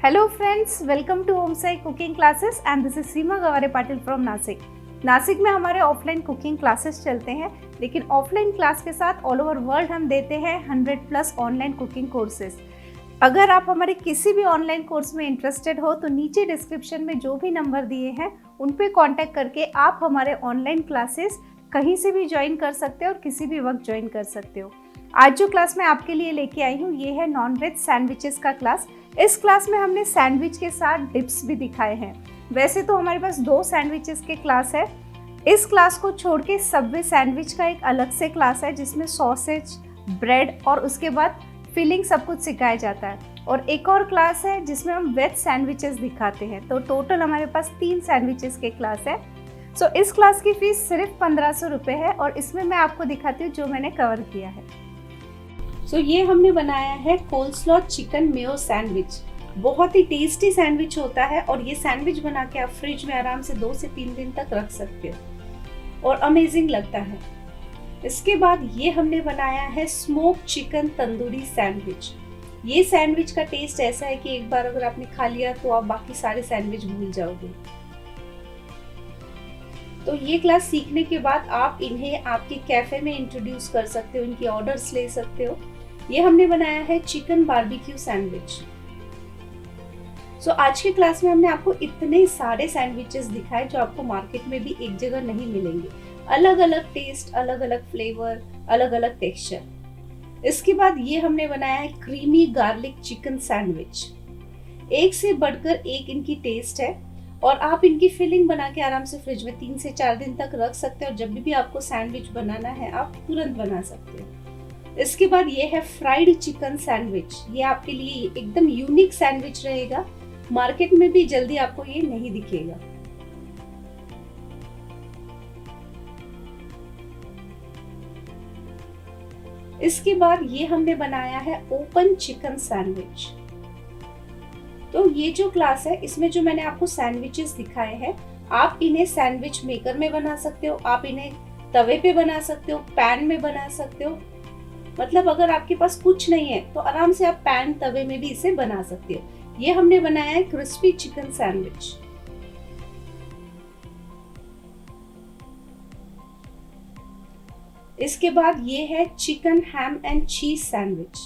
Hello friends, welcome to Home Sai Cooking Classes and this is Seema Gaware Patil from Nashik. Nashik में हमारे offline cooking classes चलते हैं, लेकिन offline class के साथ ऑल ओवर वर्ल्ड हम देते हैं 100+ ऑनलाइन कुकिंग कोर्सेज। अगर आप हमारे किसी भी ऑनलाइन कोर्स में इंटरेस्टेड हो तो नीचे डिस्क्रिप्शन में जो भी नंबर दिए हैं उन पे कांटेक्ट करके आप हमारे ऑनलाइन क्लासेस कहीं से भी ज्वाइन कर सकते हो और किसी भी वक्त ज्वाइन कर सकते हो। आज जो क्लास मैं आपके लिए लेके आई हूँ ये है नॉन वेज सैंडविचेस का क्लास। इस क्लास में हमने सैंडविच के साथ डिप्स भी दिखाए हैं। वैसे तो हमारे पास 2 सैंडविचेस के क्लास है। इस क्लास को छोड़ के सबवे सैंडविच का एक अलग से क्लास है जिसमें सॉसेज, ब्रेड और उसके बाद फिलिंग सब कुछ सिखाया जाता है। और एक और क्लास है जिसमें हम वेज सैंडविचेस दिखाते हैं। तो टोटल हमारे पास 3 सैंडविचेस के क्लास है। सो इस क्लास की फीस सिर्फ 1500 रुपये है और इसमें मैं आपको दिखाती हूँ जो मैंने कवर किया है। सो ये हमने बनाया है कोल्स्लॉ चिकन मेयो सैंडविच। बहुत ही टेस्टी सैंडविच होता है और ये सैंडविच बना के आप फ्रिज में आराम से 2 से 3 दिन तक रख सकते हो और अमेजिंग लगता है। इसके बाद ये हमने बनाया है स्मोक चिकन तंदूरी सैंडविच। ये सैंडविच का टेस्ट ऐसा है कि एक बार अगर आपने खा लिया तो आप बाकी सारे सैंडविच भूल जाओगे। तो ये क्लास सीखने के बाद आप इन्हें आपके कैफे में इंट्रोड्यूस कर सकते हो, इनकी ऑर्डर्स ले सकते हो। ये हमने बनाया है चिकन बारबेक्यू सैंडविच। सो आज की क्लास में हमने आपको इतने सारे सैंडविचेस दिखाए जो आपको मार्केट में भी एक जगह नहीं मिलेंगे। अलग अलग टेस्ट, अलग अलग फ्लेवर, अलग अलग टेक्सचर। इसके बाद ये हमने बनाया है क्रीमी गार्लिक चिकन सैंडविच। एक से बढ़कर एक इनकी टेस्ट है और आप इनकी फिलिंग बना के आराम से फ्रिज में 3 से 4 दिन तक रख सकते हो और जब भी आपको सैंडविच बनाना है आप तुरंत बना सकते हो। इसके बाद ये है फ्राइड चिकन सैंडविच। ये आपके लिए एकदम यूनिक सैंडविच रहेगा, मार्केट में भी जल्दी आपको ये नहीं दिखेगा। इसके बाद ये हमने बनाया है ओपन चिकन सैंडविच। तो ये जो क्लास है इसमें जो मैंने आपको सैंडविचेस दिखाए हैं आप इन्हें सैंडविच मेकर में बना सकते हो, आप इन्हें तवे पे बना सकते हो, पैन में बना सकते हो। मतलब अगर आपके पास कुछ नहीं है तो आराम से आप पैन तवे में भी इसे बना सकते हो। ये हमने बनाया है क्रिस्पी चिकन सैंडविच। इसके बाद ये है chicken ham and cheese sandwich.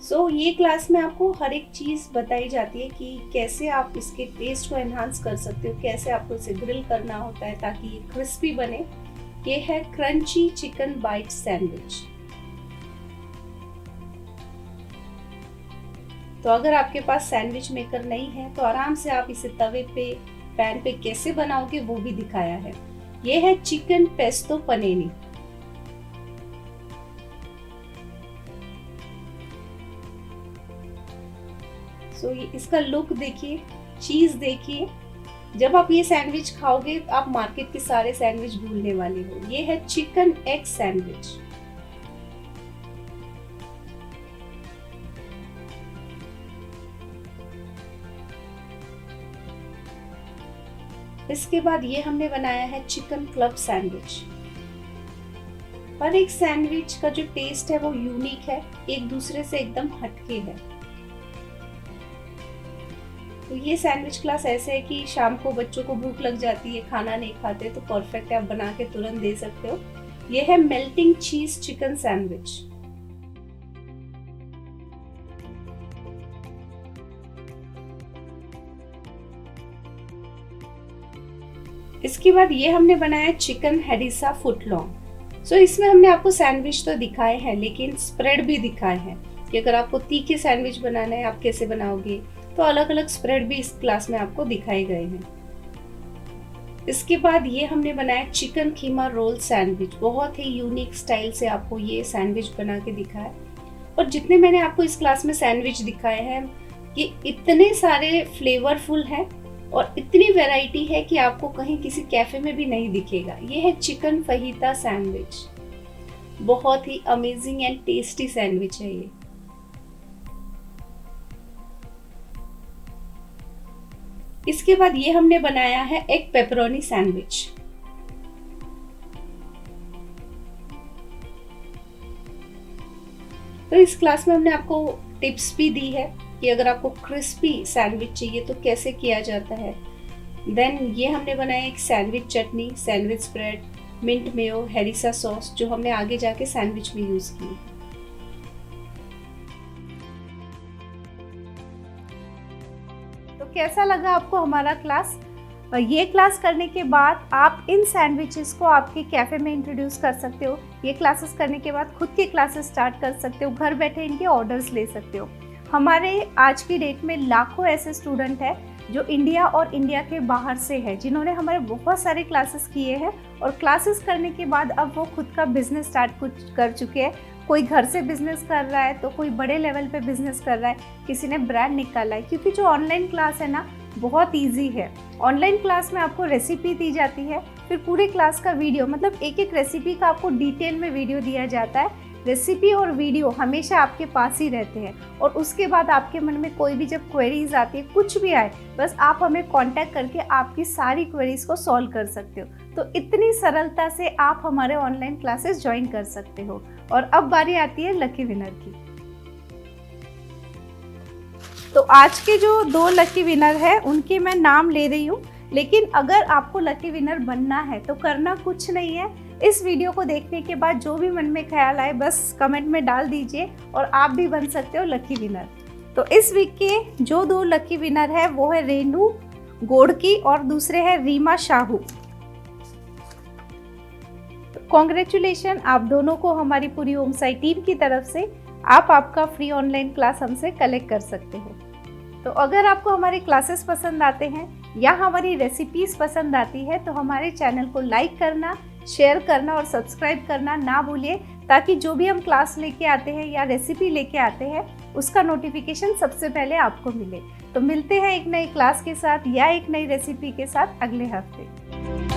So ये क्लास में आपको हर एक चीज बताई जाती है कि कैसे आप इसके टेस्ट को एनहांस कर सकते हो, कैसे आपको इसे ग्रिल करना होता है ताकि ये क्रिस्पी बने। ये है क्रंची चिकन बाइट सैंडविच। तो अगर आपके पास सैंडविच मेकर नहीं है तो आराम से आप इसे तवे पे, पैन पे कैसे बनाओगे वो भी दिखाया है। ये है चिकन पेस्तो पनेनी। सो इसका लुक देखिए, चीज देखिए। जब आप ये सैंडविच खाओगे तो आप मार्केट के सारे सैंडविच भूलने वाले हो। ये है चिकन एग सैंडविच। इसके बाद ये हमने बनाया है चिकन क्लब सैंडविच। हर एक सैंडविच का जो टेस्ट है वो यूनिक है, एक दूसरे से एकदम हटके है। तो ये सैंडविच क्लास ऐसे है कि शाम को बच्चों को भूख लग जाती है, खाना नहीं खाते तो परफेक्ट है, आप बना के तुरंत दे सकते हो। ये है मेल्टिंग चीज चिकन सैंडविच। इसके बाद ये हमने बनाया चिकन हेडिसा फुटलॉन्ग। सो इसमें हमने आपको सैंडविच तो दिखाए हैं लेकिन स्प्रेड भी दिखाए हैं कि अगर आपको तीखे सैंडविच बनाना है आप कैसे बनाओगे। तो अलग अलग स्प्रेड भी इस क्लास में आपको दिखाए गए हैं। इसके बाद ये हमने बनाया चिकन कीमा रोल सैंडविच। बहुत ही यूनिक स्टाइल से आपको ये सैंडविच बना के दिखाया। और जितने मैंने आपको इस क्लास में सैंडविच दिखाए हैं ये इतने सारे फ्लेवरफुल हैं और इतनी वैरायटी है कि आपको कहीं किसी कैफे में भी नहीं दिखेगा। ये है चिकन फहीता सैंडविच। बहुत ही अमेजिंग एंड टेस्टी सैंडविच है ये। इसके बाद ये हमने बनाया है एग पेपरोनी सैंडविच। तो इस क्लास में हमने आपको टिप्स भी दी है कि अगर आपको क्रिस्पी सैंडविच चाहिए तो कैसे किया जाता है। देन ये हमने बनाया एक sandwich chutney, sandwich spread, mint mayo, harissa sauce, जो हमने आगे जाके सैंडविच में यूज़ की। तो कैसा लगा आपको हमारा क्लास? ये क्लास करने के बाद आप इन सैंडविचेस को आपके कैफ़े में इंट्रोड्यूस कर सकते हो। ये क्लासेस करने के बाद खुद की क्लासेस स्टार्ट कर सकते हो, घर बैठे इनके ऑर्डर्स ले सकते हो। हमारे आज की डेट में लाखों ऐसे स्टूडेंट हैं जो इंडिया और इंडिया के बाहर से है, जिन्होंने हमारे बहुत सारे क्लासेस किए हैं और क्लासेस करने के बाद अब वो खुद का बिजनेस स्टार्ट कर चुके हैं। कोई घर से बिजनेस कर रहा है तो कोई बड़े लेवल पे बिजनेस कर रहा है, किसी ने ब्रांड निकाला है। क्योंकि जो ऑनलाइन क्लास है ना, बहुत ईजी है। ऑनलाइन क्लास में आपको रेसिपी दी जाती है, फिर पूरे क्लास का वीडियो, मतलब एक एक रेसिपी का आपको डिटेल में वीडियो दिया जाता है। रेसिपी और वीडियो हमेशा आपके पास ही रहते हैं और उसके बाद आपके मन में कोई भी जब क्वेरीज आती है, कुछ भी आए, बस आप हमें कांटेक्ट करके आपकी सारी क्वेरीज को सॉल्व कर सकते हो। तो इतनी सरलता से आप हमारे ऑनलाइन क्लासेस ज्वाइन कर सकते हो। और अब बारी आती है लकी विनर की। तो आज के जो 2 लकी विनर है उनके मैं नाम ले रही हूँ, लेकिन अगर आपको लकी विनर बनना है तो करना कुछ नहीं है। इस वीडियो को देखने के बाद जो भी मन में ख्याल आए बस कमेंट में डाल दीजिए और आप भी बन सकते हो लकी विनर। तो इस वीक के जो 2 लकी विनर है वो है रेनू गोड़की और दूसरे है रीमा शाहू। कॉन्ग्रेचुलेशन आप दोनों को हमारी पूरी ओमसाई टीम की तरफ से। आप आपका फ्री ऑनलाइन क्लास हमसे कलेक्ट कर सकते हो। तो अगर आपको हमारे क्लासेस पसंद आते हैं या हमारी रेसिपीज़ पसंद आती है तो हमारे चैनल को लाइक करना, शेयर करना और सब्सक्राइब करना ना भूलिए, ताकि जो भी हम क्लास लेके आते हैं या रेसिपी लेके आते हैं उसका नोटिफिकेशन सबसे पहले आपको मिले। तो मिलते हैं एक नई क्लास के साथ या एक नई रेसिपी के साथ अगले हफ्ते।